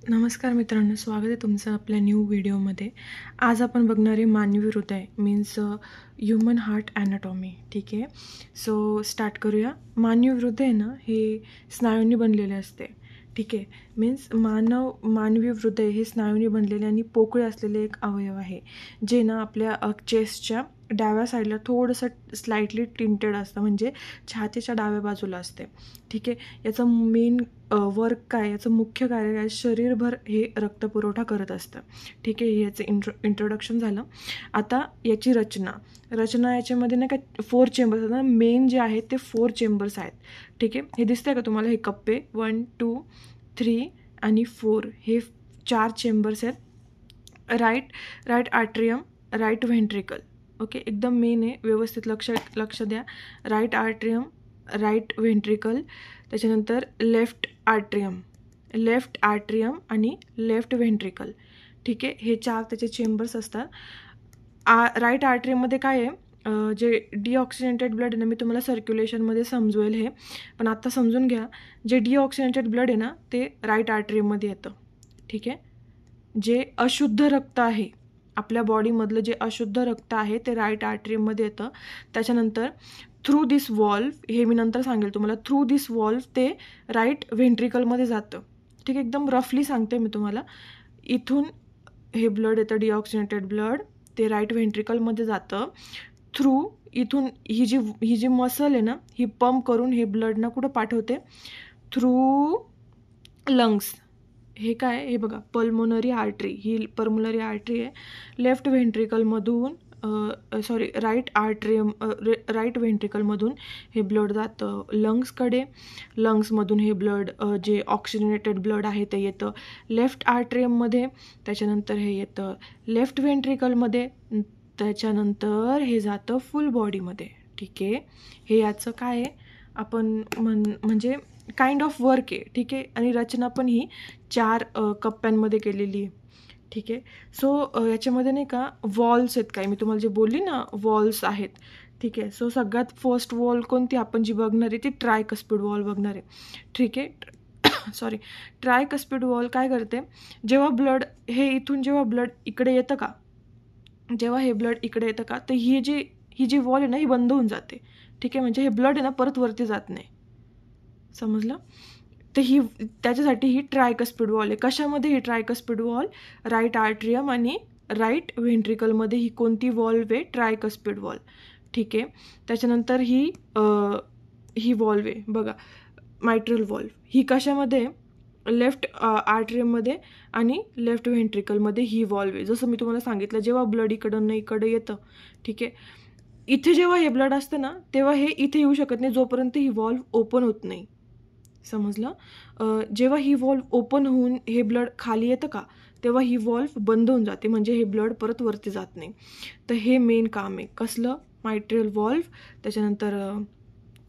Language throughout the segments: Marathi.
नमस्कार मित्रांनो, स्वागत आहे तुमचं आपल्या न्यू व्हिडिओमध्ये. आज आपण बघणार आहे मानवी हृदय मीन्स ह्युमन हार्ट ॲनाटॉमी. ठीक आहे, सो स्टार्ट करूया. मानवी हृदय ना हे स्नायूंनी बनलेले असते. ठीक आहे, मीन्स मानवी हृदय हे स्नायूंनी बनलेले आणि पोकळे असलेले एक अवयव आहे, जे ना आपल्या चेस्टच्या डाव्या साईडला थोडंसं स्लाइटली टिंटेड असतं, म्हणजे छातीच्या डाव्या बाजूला असते. ठीक आहे, याचं मेन वर्क काय, याचं मुख्य कार्य काय, शरीरभर हे रक्तपुरवठा करत असतं. ठीक आहे, याचं इंट्रोडक्शन झालं. आता याची रचना याच्यामध्ये ना काय 4 चेंबर्स आहेत ना, मेन जे आहेत ते 4 चेंबर्स आहेत. ठीक आहे, हे दिसतंय का तुम्हाला, हे कप्पे 1, 2, 3 आणि 4 हे 4 चेंबर्स आहेत. Right atrium, right ventricle. Okay, एकदम मेन आहे, व्यवस्थित लक्ष द्या. राईट आर्ट्रियम, राईट व्हेंट्रिकल, त्याच्यानंतर लेफ्ट आर्ट्रियम आणि लेफ्ट व्हेंट्रिकल. ठीक आहे, हे 4 त्याचे चेंबर्स असतात. राईट आर्ट्रियममध्ये काय आहे, जे डिऑक्सिजनेटेड ब्लड आहे ना, मी तुम्हाला सर्क्युलेशनमध्ये समजवेल हे, पण आता समजून घ्या. जे डिऑक्सिजनेटेड ब्लड आहे ना, ते राईट आर्ट्रियममध्ये येतं. ठीक आहे, जे अशुद्ध रक्त आहे, आपल्या बॉडीमधलं जे अशुद्ध रक्त आहे ते राईट आर्ट्रियममध्ये येतं. त्याच्यानंतर थ्रू दिस वॉल्व, हे मी नंतर सांगेल तुम्हाला, थ्रू दिस वॉल्व ते राईट व्हेंट्रिकलमध्ये जातं. ठीक आहे, एकदम रफली सांगते मी तुम्हाला. इथून हे ब्लड येतं, डिऑक्सिजनेटेड ब्लड, ते राईट व्हेंट्रिकलमध्ये जातं. थ्रू इथून ही जी मसल आहे ना, ही पंप करून हे ब्लड ना कुठं पाठवते, थ्रू लंग्स. हे काय, हे बघा, पल्मोनरी आर्टरी, ही पल्मोनरी आर्टरी आहे. लेफ्ट व्हेंट्रिकलमधून राईट व्हेंट्रिकलमधून हे ब्लड जातं लंग्सकडे. लंग्समधून हे ब्लड, जे ऑक्सिजनेटेड ब्लड आहे ते येतं लेफ्ट आर्ट्रियममध्ये. त्याच्यानंतर हे येतं लेफ्ट व्हेंट्रिकलमध्ये. त्याच्यानंतर हे जातं फुल बॉडीमध्ये. ठीक आहे, हे याचं काय आहे, आपण म्हणजे काइंड ऑफ वर्क आहे. ठीक आहे, आणि रचना पण ही 4 कप्प्यांमध्ये केलेली आहे. ठीक आहे, सो याच्यामध्ये नाही का वॉल्स आहेत, काय मी तुम्हाला जे बोलली ना, वॉल्स आहेत. ठीक आहे, सो सगळ्यात फर्स्ट वॉल कोणती आपण जी बघणार आहे ती ट्रायकस्पिड वॉल बघणार आहे. ठीक आहे, ट्रायकस्पिड वॉल काय करते, जेव्हा ब्लड हे इथून जेव्हा ब्लड इकडे येतं का, तर ही जी वॉल आहे ना, ही बंद होऊन जाते. ठीक आहे, म्हणजे हे ब्लड आहे ना परत वरती जात नाही. समजलं? तर त्याच्यासाठी ही ट्रायकस्पिड वॉल आहे. कशामध्ये ही ट्रायकस्पिड वॉल, राईट आर्ट्रियम आणि राईट व्हेंट्रिकलमध्ये ही कोणती वॉल्व आहे, ट्रायकस्पिड वॉल. ठीक आहे, त्याच्यानंतर ही वॉल्व आहे बघा, मायट्रल वॉल्व. ही कशामध्ये, लेफ्ट आर्ट्रियममध्ये आणि लेफ्ट व्हेंट्रिकलमध्ये ही वॉल्व आहे. जसं मी तुम्हाला सांगितलं, जेव्हा ब्लड इकडं येतं. ठीक आहे, इथे जेव्हा हे ब्लड असतं ना, तेव्हा हे इथे येऊ शकत नाही जोपर्यंत ही वॉल्व ओपन होत नाही. समजलं? जेव्हा ही वॉल्व ओपन होऊन हे ब्लड खाली येतं का, तेव्हा ही वॉल्व बंद होऊन जाते, म्हणजे हे ब्लड परत वरती जात नाही. तर हे मेन काम आहे कसलं, मायट्रियल वॉल्व. त्याच्यानंतर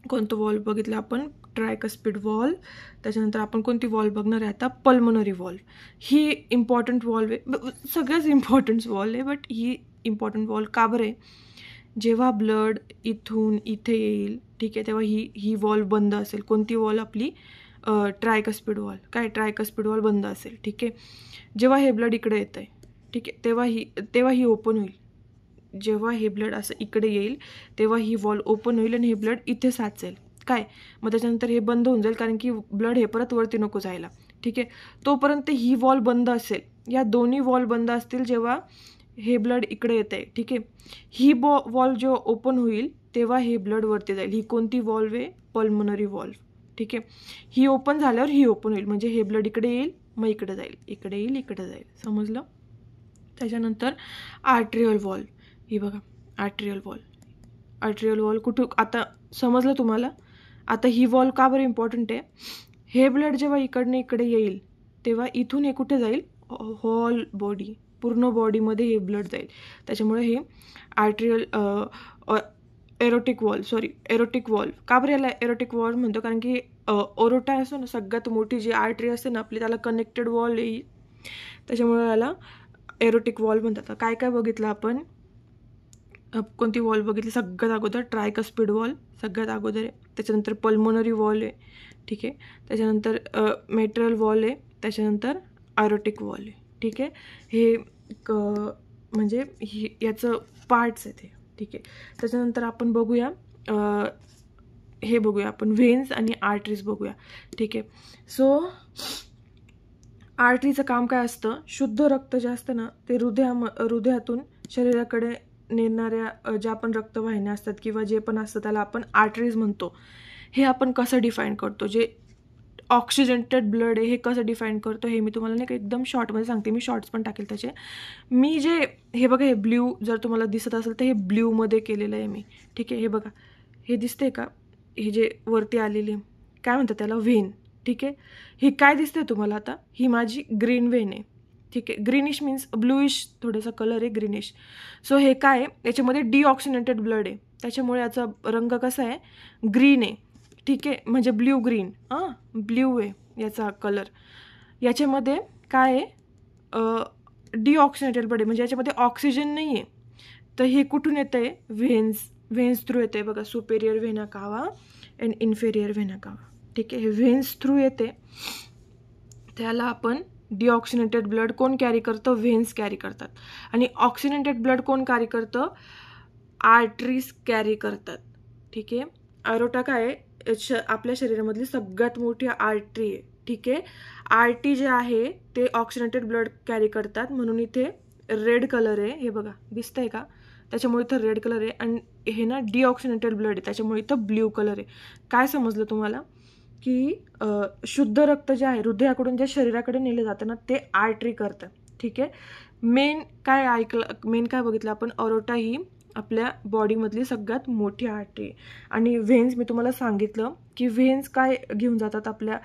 कोणतं वॉल्व बघितलं आपण, ट्रायकस्पिड वॉल्व. त्याच्यानंतर आपण कोणती वॉल्व बघणार आहे आता, पल्मोनरी वॉल्व. ही इम्पॉर्टंट वॉल्व आहे, सगळ्याच इम्पॉर्टंट वॉल्व आहे, बट ही इम्पॉर्टंट वॉल्व का बरं आहे, जेव्हा ब्लड इथून इथे येईल, ठीक आहे, तेव्हा ही वॉल्व बंद असेल. कोणती वॉल, आपली ट्रायकस्पिड वॉल. ट्रायकस्पिड वॉल बंद असेल. ठीक आहे, जेव्हा हे ब्लड इकडे येतं आहे, ठीक आहे, तेव्हा ही ओपन होईल. जेव्हा हे ब्लड असं इकडे येईल तेव्हा ही वॉल ओपन होईल आणि हे ब्लड इथे साचेल. मग त्याच्यानंतर हे बंद होऊन जाईल, कारण की ब्लड हे परत वरती नको जायला. ठीक आहे, तोपर्यंत ही वॉल बंद असेल. या दोन्ही वॉल बंद असतील जेव्हा हे ब्लड इकडे येत आहे. ठीक आहे, ही वॉल्व जेव्हा ओपन होईल तेव्हा हे ब्लड वरती जाईल. ही कोणती वॉल्व आहे, पल्मोनरी वॉल्व. ठीक आहे, ही ओपन झाल्यावर ही ओपन होईल, म्हणजे हे ब्लड इकडे येईल, मग इकडे जाईल, इकडे येईल, इकडे जाईल. समजलं? त्याच्यानंतर आर्ट्रियल वॉल्व. ही बघा, आर्ट्रियल वॉल्व कुठं, आता समजलं तुम्हाला? आता ही वॉल्व का बरं इम्पॉर्टंट आहे, हे ब्लड जेव्हा इकडनं इकडे येईल तेव्हा इथून हे कुठे जाईल, होल बॉडी, पूर्ण बॉडीमध्ये हे ब्लड जाईल. त्याच्यामुळे हे आर्ट्रियल एरोटिक वॉल्व. का बरं याला एरोटिक वॉल्व म्हणतो, कारण की ओरोटा असतो ना, सगळ्यात मोठी जी आर्टरी असते ना आपली, त्याला कनेक्टेड वॉल येईल, त्याच्यामुळे याला एरोटिक वॉल्व म्हणतात. काय काय बघितलं आपण, कोणती वॉल्व बघितली, सगळ्यात अगोदर ट्रायकस्पिड वॉल सगळ्यात अगोदर आहे. त्याच्यानंतर पल्मोनरी वॉल आहे. ठीक आहे, त्याच्यानंतर मेट्रल वॉल आहे. त्याच्यानंतर आयोटिक वॉल आहे. ठीक आहे, हे म्हणजे याचं पार्ट्स आहे ते. ठीक आहे, त्याच्यानंतर आपण बघूया हे बघूया आपण व्हेन्स आणि आर्टरीज बघूया. ठीक आहे, सो आर्टरीचं काम काय असतं, शुद्ध रक्त जे असतं ना ते हृदयातून शरीराकडे नेणाऱ्या ज्या पण रक्तवाहिन्या असतात किंवा जे पण असतं त्याला आपण आर्टरीज म्हणतो. हे आपण कसं डिफाईन करतो, जे ऑक्सिजनेटेड ब्लड आहे हे कसं डिफाईन करतो हे मी तुम्हाला नाही का एकदम शॉर्टमध्ये सांगते. मी शॉर्ट्स पण टाकेल त्याचे. मी जे हे बघा, हे ब्ल्यू जर तुम्हाला दिसत असेल तर हे ब्ल्यूमध्ये केलेलं आहे मी. ठीक आहे, हे बघा, हे दिसते का, हे जे वरती आलेली काय म्हणतात त्याला, व्हेन. ठीक आहे, हे काय दिसतंय तुम्हाला आता, ही माझी ग्रीन व्हेन आहे. ठीक आहे, ग्रीनिश मीन्स ब्लूइश थोडासा कलर आहे, ग्रीनिश. सो हे काय आहे, याच्यामध्ये डिऑक्सिजनेटेड ब्लड आहे, त्याच्यामुळे याचा रंग कसा आहे, ग्रीन आहे. ठीक आहे, म्हणजे ब्ल्यू ग्रीन, ब्ल्यू आहे याचा कलर. याच्यामध्ये काय आहे, डिऑक्सिजनेटेड ब्लड आहे, म्हणजे याच्यामध्ये ऑक्सिजन नाही आहे. तर हे कुठून येतं आहे, व्हेन्स थ्रू येते बघा, सुपेरियर व्हेना कावा अँड इन्फेरियर व्हेना कावा. ठीक आहे, हे व्हेन्स थ्रू येते, त्याला आपण डिऑक्सिजनेटेड ब्लड कोण कॅरी करतं, व्हेन्स कॅरी करतात. आणि ऑक्सिजनेटेड ब्लड कोण कॅरी करतं, आर्टरीज कॅरी करतात. ठीक आहे, आरोटा काय आहे, आपल्या शरीरामधली सगळ्यात मोठी आर्टरी आहे. ठीक आहे, आर्टरी जे आहे ते ऑक्सिजनेटेड ब्लड कॅरी करतात, म्हणून इथे रेड कलर आहे, हे बघा दिसतंय का, त्याच्यामुळे इथं रेड कलर आहे. आणि हे ना डिऑक्सिजनेटेड ब्लड आहे, त्याच्यामुळे इथं ब्ल्यू कलर आहे. काय समजलं तुम्हाला, की शुद्ध रक्त जे आहे हृदयाकडून जे शरीराकडे नेले जातं ना ते आर्टरी करतं. ठीक आहे, मेन काय बघितलं आपण, अरोटा ही आपल्या बॉडीमधली सगळ्यात मोठी आर्टरी आहे. आणि व्हेन्स मी तुम्हाला सांगितलं की व्हेन्स काय घेऊन जातात आपल्या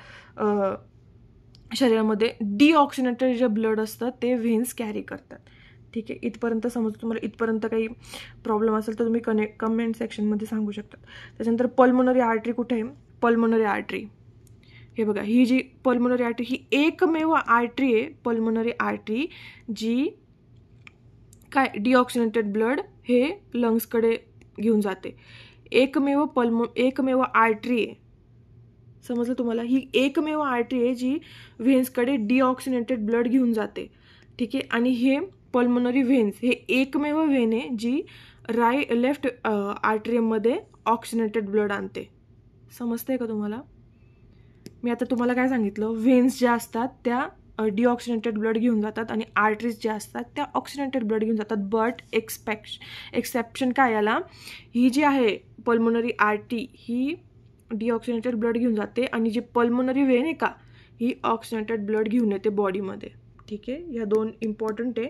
शरीरामध्ये, डिऑक्सिजनेटेड जे ब्लड असतं ते व्हेन्स कॅरी करतात. ठीक आहे, इथपर्यंत समजतं तुम्हाला. इथपर्यंत काही प्रॉब्लेम असेल तर तुम्ही कमेंट सेक्शनमध्ये सांगू शकता. त्याच्यानंतर पल्मोनरी आर्टरी कुठे आहे, पल्मोनरी आर्टरी हे बघा, ही जी पल्मोनरी आर्टरी ही एकमेव आर्टरी आहे, पल्मोनरी आर्टरी जी काय डिऑक्सिजनेटेड ब्लड हे लंग्सकडे घेऊन जाते. एकमेव आर्टरी आहे, समजलं तुम्हाला, ही एकमेव आर्टरी आहे जी व्हेन्सकडे डिऑक्सिजनेटेड ब्लड घेऊन जाते. ठीक आहे, आणि हे पल्मोनरी व्हेन्स हे एकमेव व्हेन आहे जी लेफ्ट आर्टरीमध्ये ऑक्सिजनेटेड ब्लड आणते. समजतंय का तुम्हाला. मी आता तुम्हाला काय सांगितलं, व्हेन्स ज्या असतात त्या डिऑक्सिजनेटेड ब्लड घेऊन जातात आणि आर्टरीज ज्या असतात त्या ऑक्सिजनेटेड ब्लड घेऊन जातात. बट एक्सेप्शन काय याला, ही जी आहे पल्मोनरी आर्टरी ही डिऑक्सिजनेटेड ब्लड घेऊन जाते आणि जी पल्मोनरी व्हेन आहे का ही ऑक्सिजनेटेड ब्लड घेऊन येते बॉडीमध्ये. ठीक आहे, या दोन इम्पॉर्टंट आहे.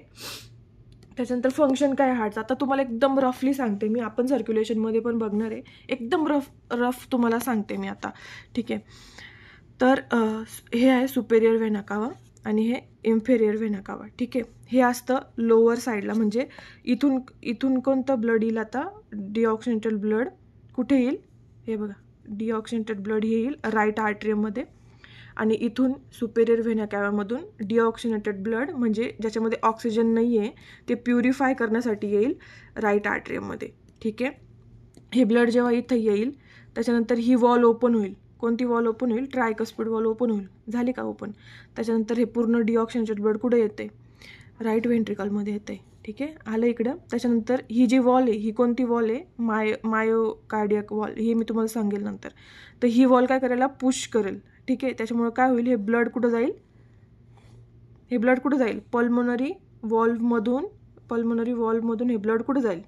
त्याच्यानंतर फंक्शन काय हार्टचं, आता तुम्हाला एकदम रफली सांगते मी, आपण सर्क्युलेशनमध्ये पण बघणार आहे, एकदम रफ तुम्हाला सांगते मी आता. ठीक आहे, तर हे आहे सुपेरियर व्हेना कावा आणि हे इन्फेरियर व्हेना कावा. ठीक आहे, हे असतं लोअर साईडला, म्हणजे इथून कोणतं ब्लड येईल आता, डिऑक्सिजनेटेड ब्लड कुठे येईल, हे बघा, डिऑक्सिजनेटेड ब्लड हे येईल राईट आर्टरीमध्ये. आणि इथून सुपेरियर व्हेना कावामधून डिऑक्सिजनेटेड ब्लड म्हणजे ज्याच्यामध्ये ऑक्सिजन नाही आहे ते प्युरिफाय करण्यासाठी येईल राईट आर्टरीमध्ये. ठीक आहे, हे ब्लड जेव्हा इथं येईल त्याच्यानंतर ही वॉल ओपन होईल. कोणती वॉल ओपन होईल, ट्रायकस्पिड वॉल ओपन होईल. झाली का ओपन. त्याच्यानंतर हे पूर्ण डिऑक्सिजनेटेड ब्लड कुठे येते, राईट व्हेंट्रिकलमध्ये येते. ठीक आहे, आलं इकडं. त्याच्यानंतर ही जी वॉल आहे ही कोणती वॉल आहे, मायोकार्डियक वॉल, हे मी तुम्हाला सांगेल नंतर. तर ही वॉल काय करायला, पुश करेल. ठीक आहे, त्याच्यामुळे काय होईल, हे ब्लड कुठं जाईल, हे ब्लड कुठं जाईल, पल्मोनरी वॉल्वमधून हे ब्लड कुठं जाईल,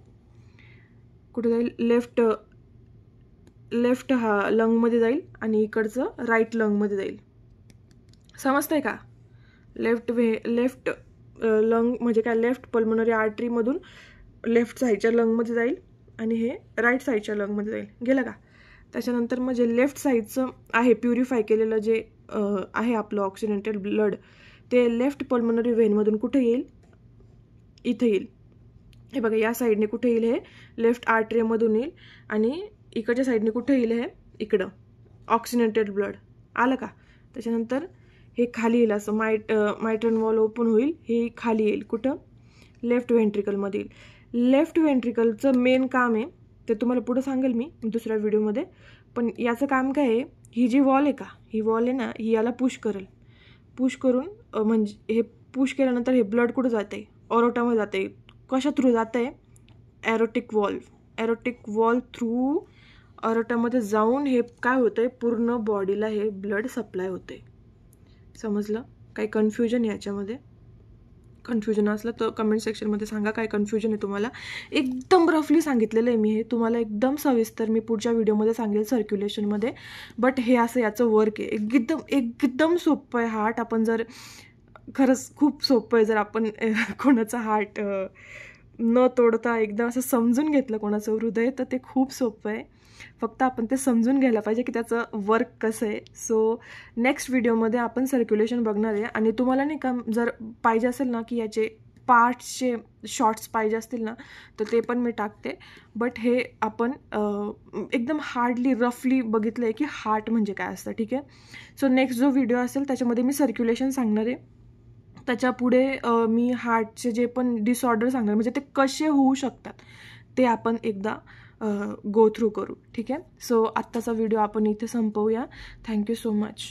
लेफ्ट हा लंगमध्ये जाईल आणि इकडचं राईट लंगमध्ये जाईल. समजतंय का. लेफ्ट लंग म्हणजे काय, लेफ्ट पल्मोनरी आर्टरीमधून लेफ्ट साईडच्या लंगमध्ये जाईल आणि हे राईट साईडच्या लंगमध्ये जाईल. गेलं का. त्याच्यानंतर मग जे लेफ्ट साईडचं आहे प्युरिफाय केलेलं जे आहे आपलं ऑक्सिजनेटेड ब्लड ते लेफ्ट पल्मोनरी व्हेनमधून कुठे येईल, इथं येईल. हे बघा, या साईडने कुठे येईल, हे लेफ्ट आर्टरीमधून येईल आणि इकडच्या साईडने कुठे येईल, हे इकडं ऑक्सिजनेटेड ब्लड. आलं का. त्याच्यानंतर हे खाली येईल, असं मायट्रन वॉल ओपन होईल, हे खाली येईल कुठं, लेफ्ट व्हेंट्रिकलमध्ये येईल. लेफ्ट व्हेंट्रिकलचं मेन काम आहे ते तुम्हाला पुढं सांगेल मी दुसऱ्या व्हिडिओमध्ये. पण याचं काम काय आहे, ही जी वॉल आहे का, ही वॉल आहे ना ही याला पुश करेल, पुश करून म्हणजे हे पुश केल्यानंतर हे ब्लड कुठं जाते, ऑरोटामध्ये जाते. कशा थ्रू जाते, एरोटिक वॉल्व थ्रू ऑरोटामध्ये जाऊन हे काय होतंय, पूर्ण बॉडीला हे ब्लड सप्लाय होते. समजलं? काही कन्फ्युजन याच्यामध्ये? कन्फ्युजन असलं तर कमेंट सेक्शनमध्ये सांगा काय कन्फ्युजन आहे तुम्हाला. एकदम रफली सांगितलेलं आहे मी हे, तुम्हाला एकदम सविस्तर मी पुढच्या व्हिडिओमध्ये सांगेल सर्क्युलेशनमध्ये. बट हे असं याचं वर्क आहे. एकदम सोपं आहे हार्ट. आपण जर खरंच खूप सोपं आहे, जर आपण कोणाचा हार्ट न तोडता एकदम असं समजून घेतलं कोणाचं हृदय, तर ते खूप सोपं आहे. फक्त आपण ते समजून घ्यायला पाहिजे की त्याचं वर्क कसं आहे. सो नेक्स्ट व्हिडिओमध्ये आपण सर्क्युलेशन बघणार आहे. आणि तुम्हाला नाही का जर पाहिजे असेल ना की याचे पार्ट्सचे शॉर्ट्स पाहिजे असतील ना, तर ते पण मी टाकते. बट हे आपण एकदम हार्डली रफली बघितलं आहे की हार्ट म्हणजे काय असतं. ठीक आहे. सो नेक्स्ट जो व्हिडिओ असेल त्याच्यामध्ये मी सर्क्युलेशन सांगणार आहे. त्याच्यापुढे मी हार्टचे जे पण डिसऑर्डर सांगणार, म्हणजे ते कसे होऊ शकतात ते आपण एकदा गो थ्रू करू. ठीक आहे. सो आत्ताचा व्हिडिओ आपण इथे संपवूया. Thank you so much.